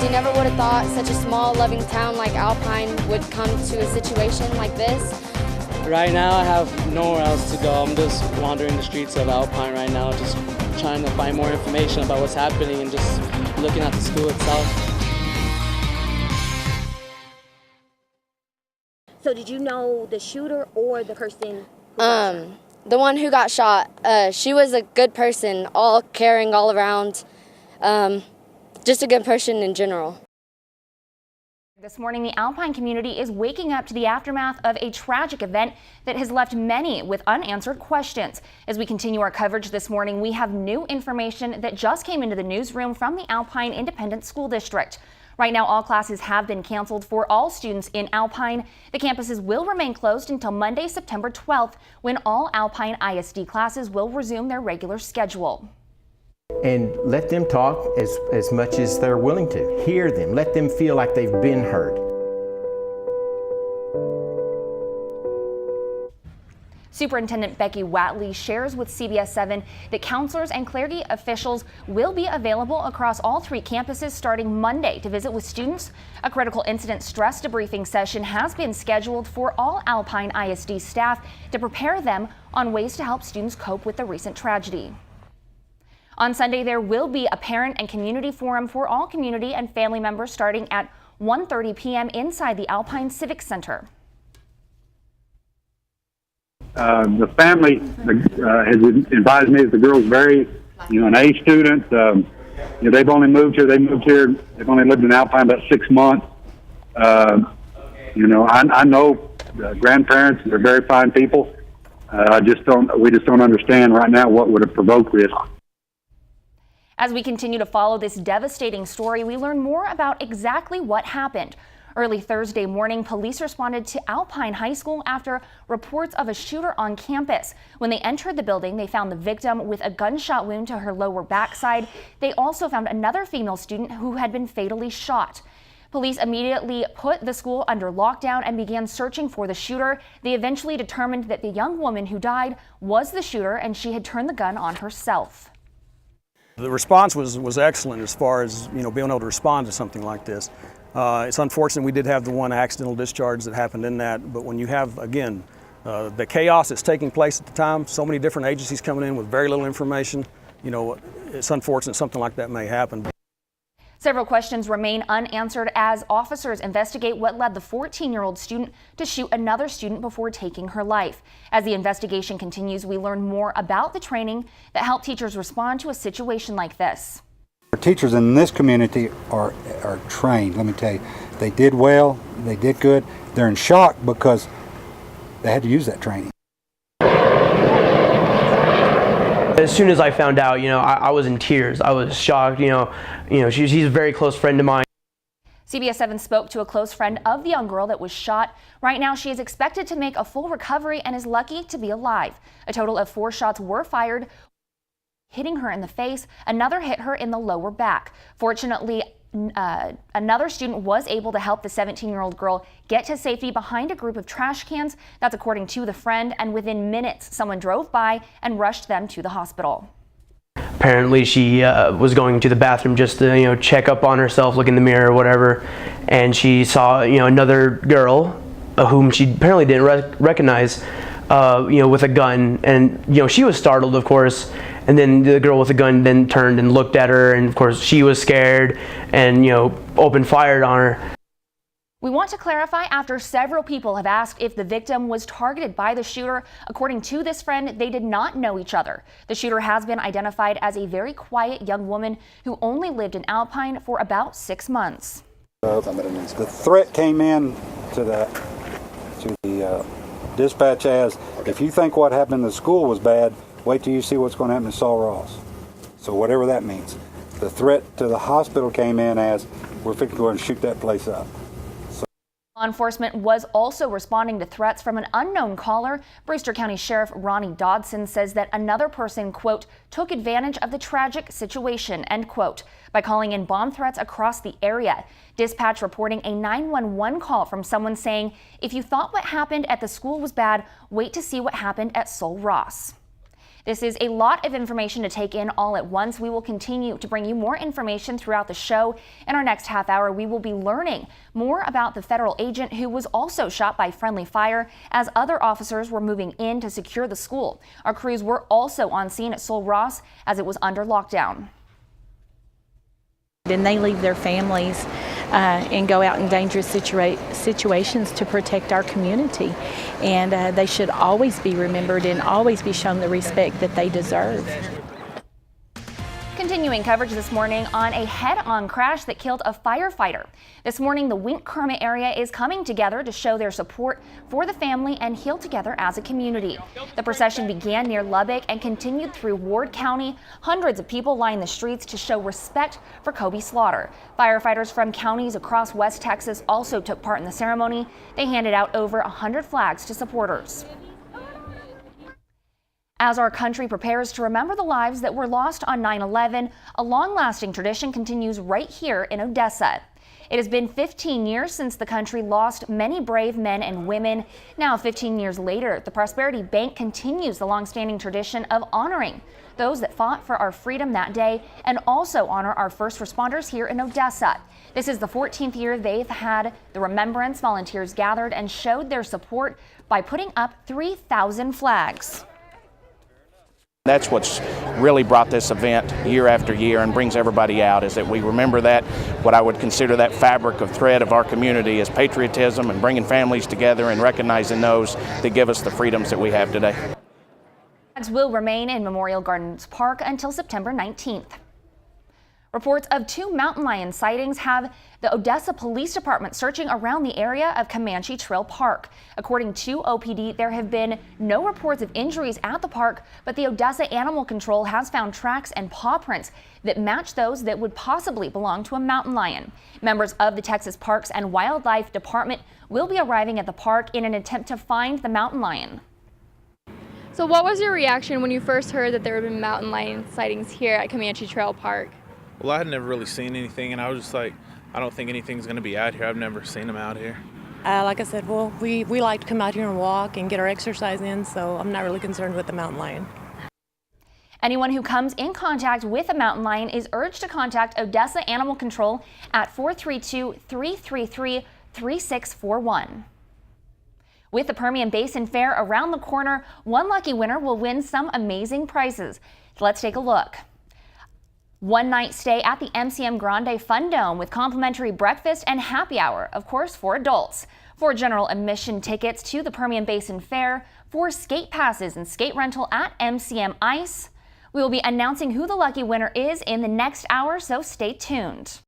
You never would have thought such a small, loving town like Alpine would come to a situation like this. Right now I have nowhere else to go. I'm just wandering the streets of Alpine right now, just trying to find more information about what's happening and just looking at the school itself. So did you know the shooter or the person? The one who got shot, she was a good person, all caring all around, just a good person in general. This morning, the Alpine community is waking up to the aftermath of a tragic event that has left many with unanswered questions. As we continue our coverage this morning, we have new information that just came into the newsroom from the Alpine Independent School District. Right now, all classes have been canceled for all students in Alpine. The campuses will remain closed until Monday, September 12th, when all Alpine ISD classes will resume their regular schedule. And let them talk as much as they're willing to. Hear them. Let them feel like they've been heard. Superintendent Becky Watley shares with CBS 7 that counselors and clergy officials will be available across all 3 campuses starting Monday to visit with students. A critical incident stress debriefing session has been scheduled for all Alpine ISD staff to prepare them on ways to help students cope with the recent tragedy. On Sunday, there will be a parent and community forum for all community and family members starting at 1:30 p.m. inside the Alpine Civic Center. The family has advised me that the girl's very, an A student. They've only moved here. They've only lived in Alpine about 6 months. I know the grandparents. They're very fine people. We just don't understand right now what would have provoked this. As we continue to follow this devastating story, we learn more about exactly what happened. Early Thursday morning, police responded to Alpine High School after reports of a shooter on campus. When they entered the building, they found the victim with a gunshot wound to her lower backside. They also found another female student who had been fatally shot. Police immediately put the school under lockdown and began searching for the shooter. They eventually determined that the young woman who died was the shooter and she had turned the gun on herself. The response was excellent as far as being able to respond to something like this. It's unfortunate we did have the one accidental discharge that happened in that, but when you have, again, the chaos that's taking place at the time, so many different agencies coming in with very little information, it's unfortunate something like that may happen. Several questions remain unanswered as officers investigate what led the 14-year-old student to shoot another student before taking her life. As the investigation continues, we learn more about the training that help teachers respond to a situation like this. Our teachers in this community are trained. Let me tell you, they did well, they did good. They're in shock because they had to use that training. As soon as I found out, I was in tears. I was shocked. She's a very close friend of mine. CBS 7 spoke to a close friend of the young girl that was shot. Right now, she is expected to make a full recovery and is lucky to be alive. A total of 4 shots were fired, hitting her in the face. Another hit her in the lower back. Fortunately, another student was able to help the 17-year-old girl get to safety behind a group of trash cans. That's according to the friend, and within minutes, someone drove by and rushed them to the hospital. Apparently, she was going to the bathroom just to, check up on herself, look in the mirror or whatever, and she saw, another girl whom she apparently didn't recognize, with a gun, and she was startled, of course. And then the girl with the gun then turned and looked at her, and of course she was scared and opened fire on her. We want to clarify after several people have asked if the victim was targeted by the shooter. According to this friend, they did not know each other. The shooter has been identified as a very quiet young woman who only lived in Alpine for about 6 months. The threat came in to the dispatch as, if you think what happened in the school was bad, wait till you see what's going to happen to Saul Ross. So whatever that means. The threat to the hospital came in as, we're fixing to go and shoot that place up. Law enforcement was also responding to threats from an unknown caller. Brewster County Sheriff Ronnie Dodson says that another person, quote, took advantage of the tragic situation, end quote, by calling in bomb threats across the area. Dispatch reporting a 911 call from someone saying, if you thought what happened at the school was bad, wait to see what happened at Saul Ross. This is a lot of information to take in all at once. We will continue to bring you more information throughout the show. In our next half hour, we will be learning more about the federal agent who was also shot by friendly fire as other officers were moving in to secure the school. Our crews were also on scene at Sul Ross as it was under lockdown. And they leave their families and go out in dangerous situations to protect our community. And they should always be remembered and always be shown the respect that they deserve. Continuing coverage this morning on a head-on crash that killed a firefighter. This morning, the Wink Kermit area is coming together to show their support for the family and heal together as a community. The procession began near Lubbock and continued through Ward County. Hundreds of people lined the streets to show respect for Kobe Slaughter. Firefighters from counties across West Texas also took part in the ceremony. They handed out over 100 flags to supporters. As our country prepares to remember the lives that were lost on 9/11, a long-lasting tradition continues right here in Odessa. It has been 15 years since the country lost many brave men and women. Now, 15 years later, the Prosperity Bank continues the long-standing tradition of honoring those that fought for our freedom that day and also honor our first responders here in Odessa. This is the 14th year they've had the remembrance. Volunteers gathered and showed their support by putting up 3,000 flags. That's what's really brought this event year after year and brings everybody out, is that we remember that, what I would consider that fabric of thread of our community is patriotism and bringing families together and recognizing those that give us the freedoms that we have today. Flags will remain in Memorial Gardens Park until September 19th. Reports of 2 mountain lion sightings have the Odessa Police Department searching around the area of Comanche Trail Park. According to OPD, there have been no reports of injuries at the park, but the Odessa Animal Control has found tracks and paw prints that match those that would possibly belong to a mountain lion. Members of the Texas Parks and Wildlife Department will be arriving at the park in an attempt to find the mountain lion. So what was your reaction when you first heard that there had been mountain lion sightings here at Comanche Trail Park? Well, I had never really seen anything, and I was just like, I don't think anything's going to be out here. I've never seen them out here. Like I said, well, we like to come out here and walk and get our exercise in, so I'm not really concerned with the mountain lion. Anyone who comes in contact with a mountain lion is urged to contact Odessa Animal Control at 432-333-3641. With the Permian Basin Fair around the corner, one lucky winner will win some amazing prizes. Let's take a look. One-night stay at the MCM Grande Fun Dome with complimentary breakfast and happy hour, of course, for adults. 4 general admission tickets to the Permian Basin Fair, 4 skate passes and skate rental at MCM Ice. We will be announcing who the lucky winner is in the next hour, so stay tuned.